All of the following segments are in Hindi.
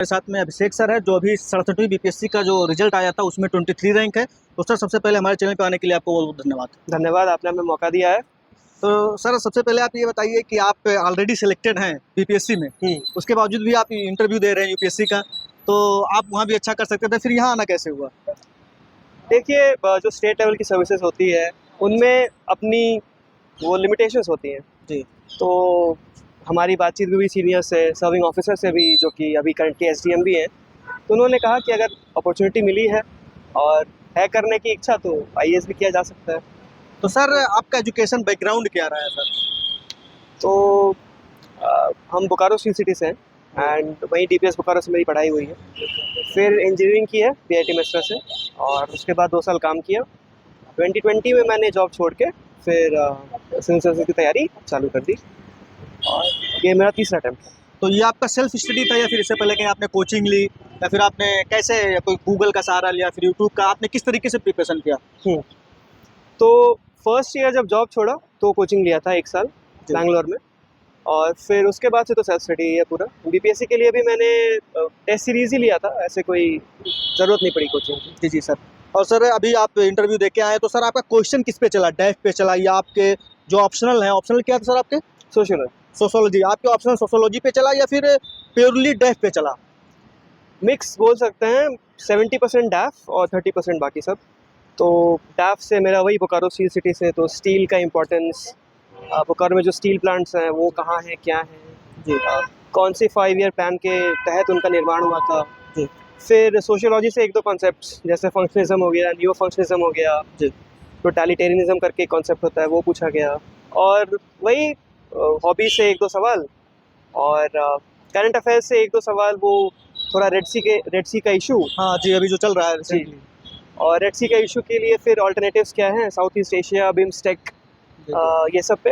मेरे साथ में अभिषेक सर है, जो अभी 67वीं बीपीएससी का जो रिजल्ट आया था उसमें 23 रैंक है। तो सर, सबसे पहले हमारे चैनल पे आने के लिए आपको बहुत बहुत धन्यवाद। धन्यवाद, आपने हमें मौका दिया है। तो सर, सबसे पहले आप ये बताइए कि आप ऑलरेडी सिलेक्टेड हैं बीपीएससी में, उसके बावजूद भी आप इंटरव्यू दे रहे हैं यूपीएससी का, तो आप वहाँ भी अच्छा कर सकते थे, फिर यहाँ आना कैसे हुआ? देखिए, जो स्टेट लेवल की सर्विसेज होती है उनमें अपनी वो लिमिटेशंस होती हैं। जी। तो हमारी बातचीत भी हुई सीनियर से, सर्विंग ऑफिसर से भी, जो कि अभी करंटली एसडीएम भी हैं। तो उन्होंने कहा कि अगर अपॉर्चुनिटी मिली है और है करने की इच्छा तो आईएएस भी किया जा सकता है। तो सर, आपका एजुकेशन बैकग्राउंड क्या रहा है सर? तो हम बोकारो स्टील सिटी से हैं एंड वहीं डीपीएस बोकारो से मेरी पढ़ाई हुई है। फिर इंजीनियरिंग की है बीआईटी मेस्ट्रा से, और उसके बाद 2 साल काम किया। 2020 में मैंने जॉब छोड़ के फिर सिविल सर्विस की तैयारी चालू कर दी, और ये मेरा तीसरा अटेम्प्ट है। तो ये आपका सेल्फ स्टडी था या फिर इससे पहले कहीं आपने कोचिंग ली, या फिर आपने कैसे, या कोई गूगल का सहारा लिया, फिर यूट्यूब का, आपने किस तरीके से प्रिपरेशन किया? तो फर्स्ट ईयर जब जॉब छोड़ा तो कोचिंग लिया था 1 साल बैंगलोर में, और फिर उसके बाद से तो सेल्फ स्टडी है पूरा। बीपीएससी के लिए भी मैंने टेस्ट सीरीज ही लिया था, ऐसे कोई ज़रूरत नहीं पड़ी कोचिंग की। जी जी सर। और सर, अभी आप इंटरव्यू दे के आए, तो सर आपका क्वेश्चन किस पे चला? डेफ पे चला या आपके जो ऑप्शनल है, ऑप्शनल क्या था सर आपके? सोशोलॉजी। आपके ऑप्शनल सोशोलॉजी पे चला या फिर प्योरली डेफ पे चला? मिक्स बोल सकते हैं, 70% डैफ और 30% बाकी सब। तो डैफ से मेरा वही बोकारो स्टील सिटी से, तो स्टील का इम्पोर्टेंस, बोकारो में जो स्टील प्लांट्स हैं वो कहाँ हैं, क्या हैं जी, कौन सी 5 ईयर प्लान के तहत उनका निर्माण हुआ था जी। फिर सोशियोलॉजी से 1-2 कॉन्सेप्ट्स, जैसे फंक्शनिज्म हो गया, न्यू फंक्शनिज्म हो गया जी, टोटलिटेरियनिज्म करके कॉन्सेप्ट होता है वो पूछा गया। और वही हॉबी से 1-2 सवाल, और करंट अफेयर्स से 1-2 सवाल, वो थोड़ा रेड सी का इशू। हाँ जी, अभी जो चल रहा है जी। और रेड सी का इशू के लिए फिर ऑल्टरनेटिव्स क्या हैं, साउथ ईस्ट एशिया, बिम्स्टेक, ये सब पे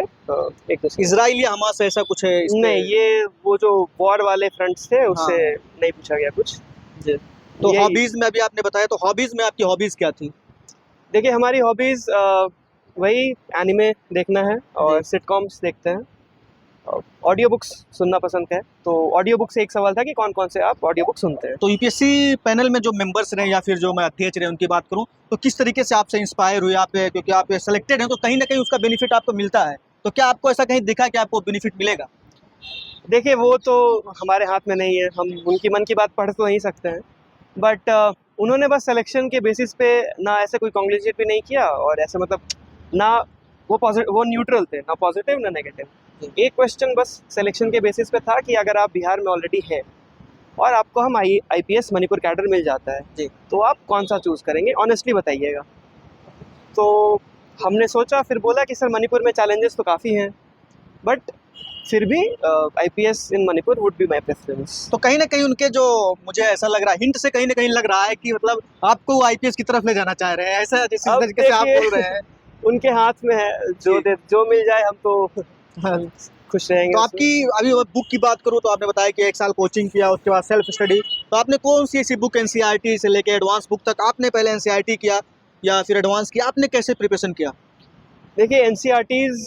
एक दो इजराइल या हमास ऐसा कुछ है नहीं, ये वो जो वॉर वाले फ्रंट्स थे उससे नहीं पूछा गया कुछ जी। तो हॉबीज में अभी आपने बताया, तो हॉबीज में आपकी हॉबीज क्या थी? देखिए, हमारी हॉबीज वही एनिमे देखना है और सिटकॉम्स देखते हैं, ऑडियो बुक्स सुनना पसंद है। तो ऑडियो बुक से एक सवाल था कि कौन कौन से आप ऑडियो बुक सुनते हैं। तो यूपीएससी पैनल में जो मेंबर्स रहे या फिर जो मैं अध्यक्ष रहे, उनकी बात करूं, तो किस तरीके से आपसे इंस्पायर हुए आप, क्योंकि आप सेलेक्टेड हैं तो कहीं ना कहीं उसका बेनिफिट आपको मिलता है, तो क्या आपको ऐसा कहीं दिखा कि आपको बेनिफिट मिलेगा? देखिए, वो तो हमारे हाथ में नहीं है, हम उनकी मन की बात पढ़ तो नहीं सकते हैं, बट उन्होंने बस सिलेक्शन के बेसिस पे ना ऐसे कोई कॉन्ग्रेचुलेट भी नहीं किया, और ऐसे मतलब ना वो न्यूट्रल थे, ना पॉजिटिव ना नेगेटिव। एक क्वेश्चन बस सिलेक्शन के बेसिस पे था कि अगर आप बिहार में ऑलरेडी हैं और आपको हम आईपीएस मणिपुर कैडर मिल जाता है जी, तो आप कौन सा चूज़ करेंगे, ऑनेस्टली बताइएगा। तो हमने सोचा, फिर बोला कि सर मणिपुर में चैलेंजेस तो काफ़ी हैं, बट फिर भी IPS in Manipur would be my preference. तो कहीं ना कहीं उनके जो, मुझे ऐसा लग रहा है, हिंट से कहीं ना कहीं लग रहा है कि मतलब आपको आईपीएस की तरफ ले जाना चाह रहे हैं, ऐसा जिस तरीके से आप बोल रहे हैं। उनके हाथ में है, जो मिल जाए हम तो खुश रहेंगे। तो आपकी अभी बुक की बात करूँ तो आपने बताया कि 1 साल कोचिंग किया, उसके बाद सेल्फ स्टडी, तो आपने कौन सी ऐसी बुक, एनसीईआरटी से लेके एडवांस बुक तक, आपने पहले एनसीईआरटी किया या फिर एडवांस किया, आपने कैसे प्रिपरेशन किया? देखिए, एनसीईआरटीज़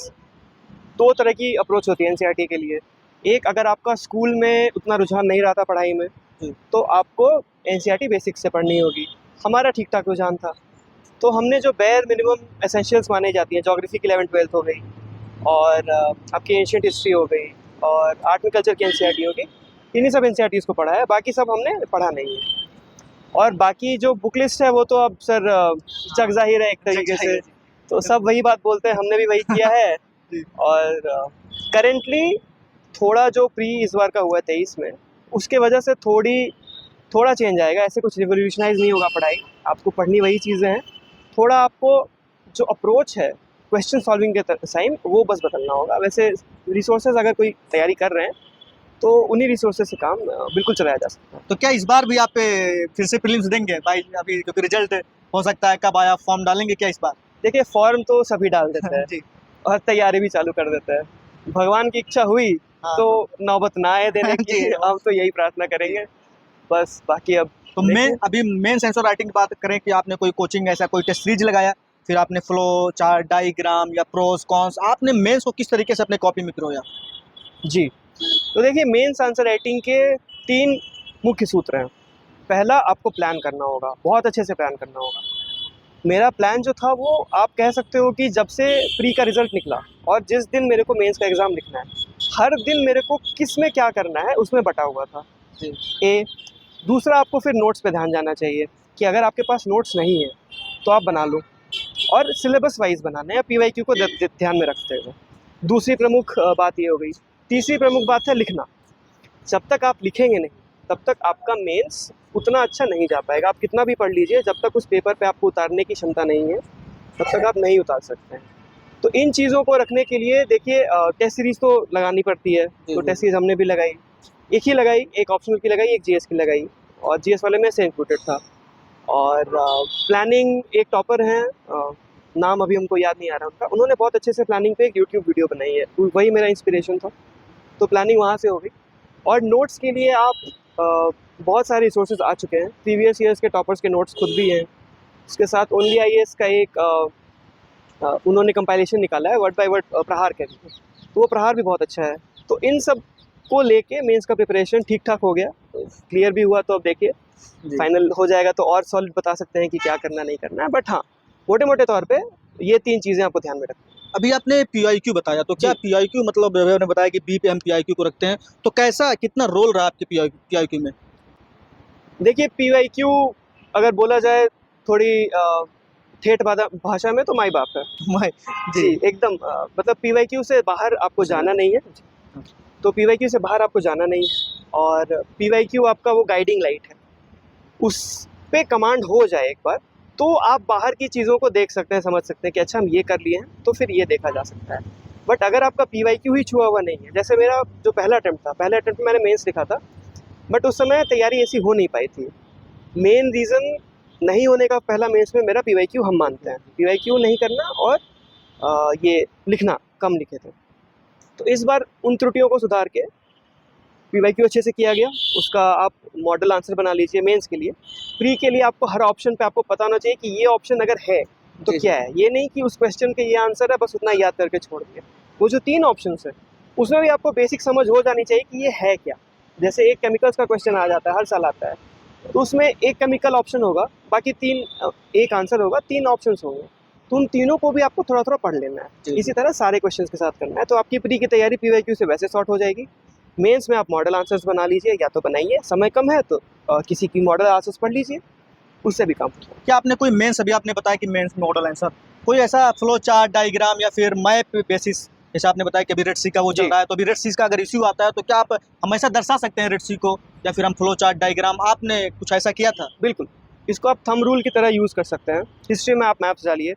2 तरह की अप्रोच होती है एनसीईआरटी के लिए। एक, अगर आपका स्कूल में उतना रुझान नहीं रहा था पढ़ाई में, तो आपको एनसीईआरटी बेसिक्स से पढ़नी होगी। हमारा ठीक ठाक रुझान था, तो हमने जो बेयर मिनिमम एसेंशियल्स माने जाती हैं, ज्योग्राफी की 11th-12th हो गई, और आपकी एंशिएंट हिस्ट्री हो गई, और आर्ट एंड कल्चर की एनसीईआरटी हो गई, इन्हीं सब एनसीईआरटीज़ को पढ़ा है, बाकी सब हमने पढ़ा नहीं है। और बाकी जो बुक लिस्ट है वो तो अब सर जग ज़ाहिर है एक तरीके से, तो सब वही बात बोलते हैं, हमने भी वही किया है। और करेंटली थोड़ा जो प्री इस बार का हुआ है 23 में, उसके वजह से थोड़ा चेंज आएगा। ऐसे कुछ रिवोल्यूशनाइज नहीं होगा पढ़ाई, आपको पढ़नी वही चीज़ें हैं, थोड़ा आपको जो अप्रोच है क्वेश्चन सॉल्विंग के टाइम वो बस बदलना होगा। वैसे रिसोर्सेज अगर कोई तैयारी कर रहे हैं तो उन्हीं रिसोर्सेज से काम बिल्कुल चलाया जा सकता है। तो क्या इस बार भी आप फिर से प्रीलिम्स देंगे भाई, अभी क्योंकि रिजल्ट हो सकता है, कब आया, फॉर्म डालेंगे क्या इस बार? देखिए, फॉर्म तो सभी डाल देते हैं जी, और तैयारी भी चालू कर देते हैं। भगवान की इच्छा हुई तो नौबत ना आए देने की, हम तो यही प्रार्थना करेंगे बस। बाकी अब तो अभी मेन सेंस और राइटिंग की बात करें कि आपने कोई कोचिंग, ऐसा कोई टेस्ट सीरीज लगाया, फिर आपने फ्लो चार्ट, डायग्राम या प्रोस कॉन्स, आपने मेंस को किस तरीके से अपने कॉपी में पिरोया? जी, तो देखिए, मेंस आंसर राइटिंग के 3 मुख्य सूत्र हैं। पहला, आपको प्लान करना होगा, बहुत अच्छे से प्लान करना होगा। मेरा प्लान जो था वो आप कह सकते हो कि जब से प्री का रिज़ल्ट निकला और जिस दिन मेरे को मेंस का एग्ज़ाम लिखना है, हर दिन मेरे को किस में क्या करना है उसमें बटा हुआ था। जी। ए दूसरा, आपको फिर नोट्स पे ध्यान जाना चाहिए कि अगर आपके पास नोट्स नहीं है तो आप बना लो, और सिलेबस वाइज बनाना है, पीवाईक्यू को ध्यान में रखते हुए। दूसरी प्रमुख बात ये हो गई। तीसरी प्रमुख बात है लिखना। जब तक आप लिखेंगे नहीं तब तक आपका मेंस उतना अच्छा नहीं जा पाएगा। आप कितना भी पढ़ लीजिए, जब तक उस पेपर पे आपको उतारने की क्षमता नहीं है तब तक आप नहीं उतार सकते हैं। तो इन चीज़ों को रखने के लिए देखिए, टेस्ट सीरीज़ तो लगानी पड़ती है। जी, तो जी। टेस्ट सीरीज़ हमने भी लगाई, एक ही लगाई, एक ऑप्शनल की लगाई, एक जीएस की लगाई, और जीएस वाले में से इंक्लूडेड था। और प्लानिंग, एक टॉपर हैं, नाम अभी हमको याद नहीं आ रहा उनका, उन्होंने बहुत अच्छे से प्लानिंग पे एक यूट्यूब वीडियो बनाई है, वही मेरा इंस्पिरेशन था। तो प्लानिंग वहाँ से हो गई। और नोट्स के लिए आप बहुत सारे रिसोर्सेज आ चुके हैं। प्रीवियस ईयर्स के टॉपर्स के नोट्स खुद भी हैं। उसके साथ ओनली आईएएस का एक उन्होंने कंपाइलेशन निकाला है वर्ड बाय वर्ड प्रहार के लिए, तो वो प्रहार भी बहुत अच्छा है। तो इन सब को लेके मेंस का प्रिपरेशन ठीक ठाक हो गया, क्लियर भी हुआ। तो अब देखिए जी। फाइनल हो जाएगा तो और सॉलिड बता सकते हैं कि क्या करना नहीं करना है। बट हाँ, मोटे मोटे तौर पे ये 3 चीज़ें आपको ध्यान में रखनी है। अभी आपने पीआईक्यू बताया, तो क्या जी। पीआईक्यू मतलब आपने बताया कि बी पे हम पीआईक्यू को रखते हैं, तो कैसा कितना रोल रहा आपके पीआईक्यू में? देखिए, पीवाईक्यू अगर बोला जाए थोड़ी ठेठ भाषा में तो माई बाप है। मैं जी, जी। एकदम मतलब पीवाईक्यू से बाहर आपको जाना नहीं है। तो पीवाईक्यू से बाहर आपको जाना नहीं है, और पीवाईक्यू आपका वो गाइडिंग लाइट है। उस पे कमांड हो जाए एक बार, तो आप बाहर की चीज़ों को देख सकते हैं, समझ सकते हैं कि अच्छा हम ये कर लिए हैं, तो फिर ये देखा जा सकता है। बट अगर आपका पीवाईक्यू ही छुआ हुआ नहीं है, जैसे मेरा जो पहला अटेम्प्ट था, पहले अटेम्प्ट में मैंने मेंस लिखा था, बट उस समय तैयारी ऐसी हो नहीं पाई थी। मेन रीज़न नहीं होने का पहला मेंस में मेरा पीवाईक्यू हम मानते हैं। पीवाईक्यू नहीं करना और ये लिखना कम लिखे थे। तो इस बार उन त्रुटियों को सुधार के पीवाईक्यू अच्छे से किया गया। उसका आप मॉडल आंसर बना लीजिए मेंस के लिए। प्री के लिए आपको हर ऑप्शन पे आपको पता होना चाहिए कि ये ऑप्शन अगर है तो जी, क्या है। ये नहीं कि उस क्वेश्चन के ये आंसर है बस उतना याद करके छोड़ दिया। वो जो 3 ऑप्शंस है उसमें भी आपको बेसिक समझ हो जानी चाहिए कि ये है क्या। जैसे एक केमिकल्स का क्वेश्चन आ जाता है, हर साल आता है, तो उसमें एक केमिकल ऑप्शन होगा, बाकी 3 एक आंसर होगा, 3 ऑप्शंस होंगे। तो उन तीनों को भी आपको थोड़ा-थोड़ा पढ़ लेना जी, है। जी। इसी तरह सारे क्वेश्चंस के साथ करना है, तो आपकी प्री की तैयारी पीवाईक्यू से वैसे सॉर्ट हो जाएगी। मेंस में आप मॉडल आंसर्स बना लीजिए, या तो बनाइए, समय कम है तो किसी की मॉडल आंसर्स पढ़ लीजिए, उससे भी काम हो जाएगा। क्या आपने कोई मेंस, अभी आपने बताया कि मेंस में मॉडल आंसर, कोई ऐसा फ्लो चार्ट, डायग्राम या फिर मैप बेसिस, जैसे आपने बताया कि अभी रेड सी का वो चल जी। रहा है, तो अभी रेड सी का अगर इश्यू आता है तो क्या आप हमेशा दर्शा सकते हैं रेड सी को, या फिर हम फ्लो चार्ट, डायग्राम, आपने कुछ ऐसा किया था? बिल्कुल, इसको आप थंब रूल की तरह यूज़ कर सकते हैं। हिस्ट्री में आप मैप्स डालिए,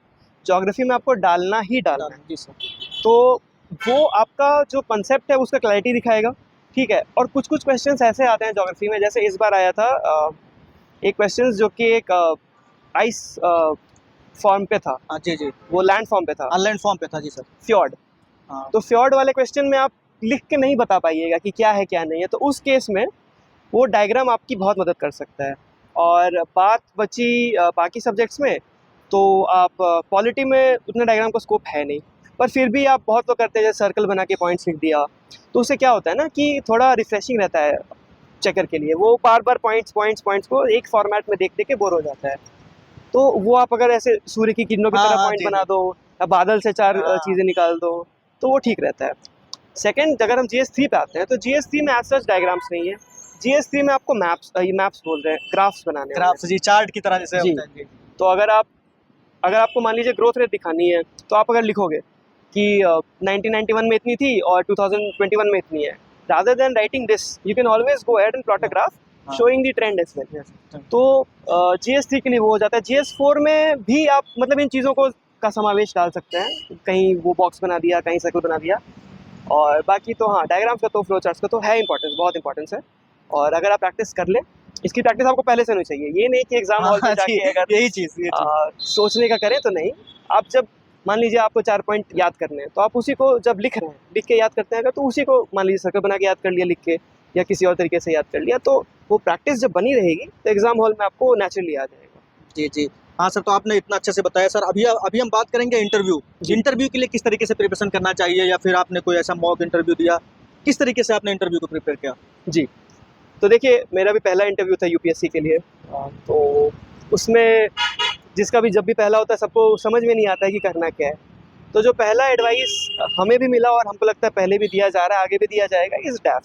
ज्योग्राफी में आपको डालना ही डालना है। जी सर। तो वो आपका जो कॉन्सेप्ट है उसका क्लैरिटी दिखाएगा, ठीक है। और कुछ-कुछ क्वेश्चंस ऐसे आते हैं ज्योग्राफी में, जैसे इस बार आया था एक क्वेश्चन जो कि एक आइस फॉर्म पे था, हाँ जी, जी। वो लैंड फॉर्म पे था, ऑनलाइन फॉर्म पे था, जी सर। फ्यॉर्ड। हाँ। तो फ्यॉर्ड वाले क्वेश्चन में आप लिख के नहीं बता पाइएगा कि क्या है, क्या नहीं है, तो उस केस में वो डायग्राम आपकी बहुत मदद कर सकता है। और बात बची बाकी सब्जेक्ट्स में, तो आप पॉलिटी में उतना डायग्राम का स्कोप है नहीं, पर फिर भी आप बहुत लोग करते हैं, जैसे सर्कल बना के पॉइंट्स लिख दिया, तो उससे क्या होता है ना कि थोड़ा रिफ्रेशिंग रहता है चेकर के लिए। वो बार-बार पॉइंट्स को एक फॉर्मेट में देख-देख के बोर हो जाता है। तो वो आप अगर ऐसे सूर्य की किरणों की हाँ, तरह हाँ, पॉइंट जी, बना जी। दो, या बादल से 4 हाँ। चीज़ें निकाल दो, तो वो ठीक रहता है। सेकंड, अगर हम जीएस3 पे आते हैं, तो जीएस3 में एज़ सच डायग्राम्स नहीं है। जीएस3 में आपको ये मैप्स बोल रहे हैं, ग्राफ्स बनाने होंगे। ग्राफ्स, जी, चार्ट की तरह जैसे जी। होता है। जी। तो अगर आपको मान लीजिए ग्रोथ रेट दिखानी है, तो आप अगर लिखोगे कि 1991 में इतनी थी और 2021 में इतनी है, rather than writing this, you can always go ahead and plot a graph हाँ। Showing the trend as well. Yes. तो जीएस3 के लिए वो हो जाता है। जीएस4 में भी आप मतलब इन चीज़ों को का समावेश डाल सकते हैं, कहीं वो बॉक्स बना दिया, कहीं सर्कल बना दिया। और बाकी तो हाँ, डायग्राम्स का तो फ्लो चार्ट्स का तो है इंपॉर्टेंस, बहुत इंपॉर्टेंस है। और अगर आप प्रैक्टिस कर लें, इसकी प्रैक्टिस आपको पहले से होनी चाहिए। ये नहीं कि एग्जाम हॉल में हाँ जी, जाके अगर यही चीज़, ये चीज़। सोचने का करें तो नहीं। आप जब मान लीजिए आपको 4 पॉइंट याद करने हैं, तो आप उसी को जब लिख रहे हैं, लिख के याद करते हैं अगर, तो उसी को मान लीजिए सर्कल बना के याद कर लिया लिख के, या किसी और तरीके से याद कर लिया, तो वो प्रैक्टिस जब बनी रहेगी तो एग्जाम हॉल में आपको नेचुरली आ जाएगा। जी, जी। हाँ सर, तो आपने इतना अच्छे से बताया सर। अभी हम बात करेंगे इंटरव्यू। जी। इंटरव्यू के लिए किस तरीके से प्रिपरेशन करना चाहिए, या फिर आपने कोई ऐसा मॉक इंटरव्यू दिया? किस तरीके से आपने इंटरव्यू को प्रिपेयर किया? जी। तो देखिए मेरा भी पहला इंटरव्यू था यूपीएससी के लिए, तो उसमें जिसका भी जब भी पहला होता है सबको समझ में नहीं आता है कि करना क्या है। तो जो पहला एडवाइस हमें भी मिला और हमको लगता है पहले भी दिया जा रहा है, आगे भी दिया जाएगा, इस डैफ।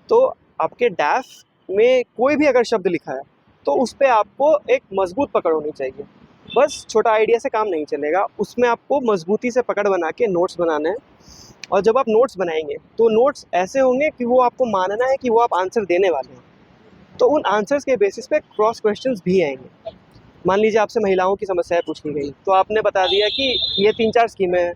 तो आपके डैफ में कोई भी अगर शब्द लिखा है तो उस पे आपको एक मजबूत पकड़ होनी चाहिए। बस छोटा आइडिया से काम नहीं चलेगा, उसमें आपको मजबूती से पकड़ बना के नोट्स बनाना है। और जब आप नोट्स बनाएंगे तो नोट्स ऐसे होंगे कि वो आपको मानना है कि वो आप आंसर देने वाले हैं। तो उन आंसर्स के बेसिस पे क्रॉस क्वेश्चंस भी आएंगे। मान लीजिए आपसे महिलाओं की समस्याएं पूछ ली गई, तो आपने बता दिया कि ये 3-4 स्कीमें हैं।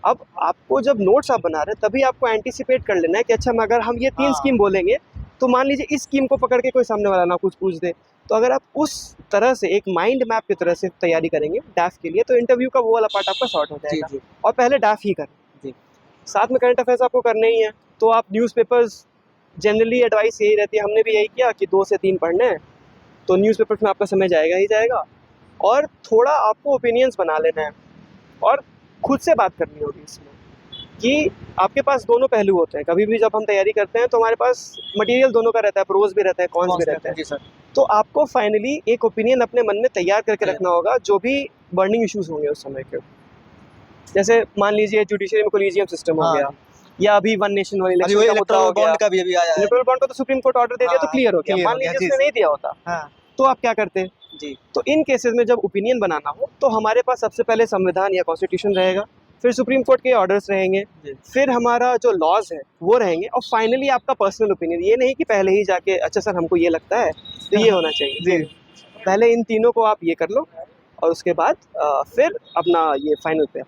अब आपको जब नोट्स आप बना रहे हैं तभी आपको एंटीसिपेट कर लेना है कि अच्छा अगर हम ये 3 हाँ। स्कीम बोलेंगे तो मान लीजिए इस स्कीम को पकड़ के कोई सामने वाला ना कुछ पूछ दे। तो अगर आप उस तरह से एक माइंड मैप की तरह से तैयारी करेंगे डैफ के लिए तो इंटरव्यू का वो वाला पार्ट आपका सॉर्ट हो जी जाएगा। जी और पहले डैफ ही करें। जी साथ में करंट अफेयर्स आपको करने ही है, तो आप न्यूज़पेपर्स, जनरली एडवाइस यही रहती है, हमने भी यही किया कि 2 से 3 पढ़ने हैं, तो न्यूज़पेपर्स में आपका समय जाएगा ही जाएगा। और थोड़ा आपको ओपिनियंस बना लेना है और खुद से बात करनी होगी इसमें कि आपके पास दोनों पहलू होते हैं। कभी भी जब हम तैयारी करते हैं तो हमारे पास मटेरियल दोनों का रहता है, प्रोज भी रहता है, कॉन्स भी रहता है। जी सर। तो आपको फाइनली एक ओपिनियन अपने मन में तैयार करके जी। रखना होगा जो भी बर्निंग इश्यूज होंगे उस समय के। जैसे मान लीजिए जुडिशरी में कोलिजियम सिस्टम हो हाँ। गया, या अभी वन नेशन वन अभी वो इलेक्शन का मुद्दा हो इलेक्टोरल गया। बॉन्ड का भी अभी आया है। इलेक्टोरल बॉन्ड को तो सुप्रीम कोर्ट ऑर्डर दे दिया तो हाँ, क्लियर हो गया। clear मान हो गया, लीजिए जी, उसने नहीं दिया होता हाँ तो आप क्या करते? जी तो इन केसेस में जब ओपिनियन बनाना हो तो हमारे पास सबसे पहले संविधान या कॉन्स्टिट्यूशन रहेगा, फिर सुप्रीम कोर्ट के ऑर्डर्स रहेंगे, जी फिर हमारा जो लॉज है वो रहेंगे, और फाइनली आपका पर्सनल ओपिनियन। ये नहीं कि पहले ही जाके अच्छा सर हमको ये लगता है तो ये होना चाहिए। जी पहले इन तीनों को आप ये कर लो और उसके बाद फिर अपना ये फाइनल पे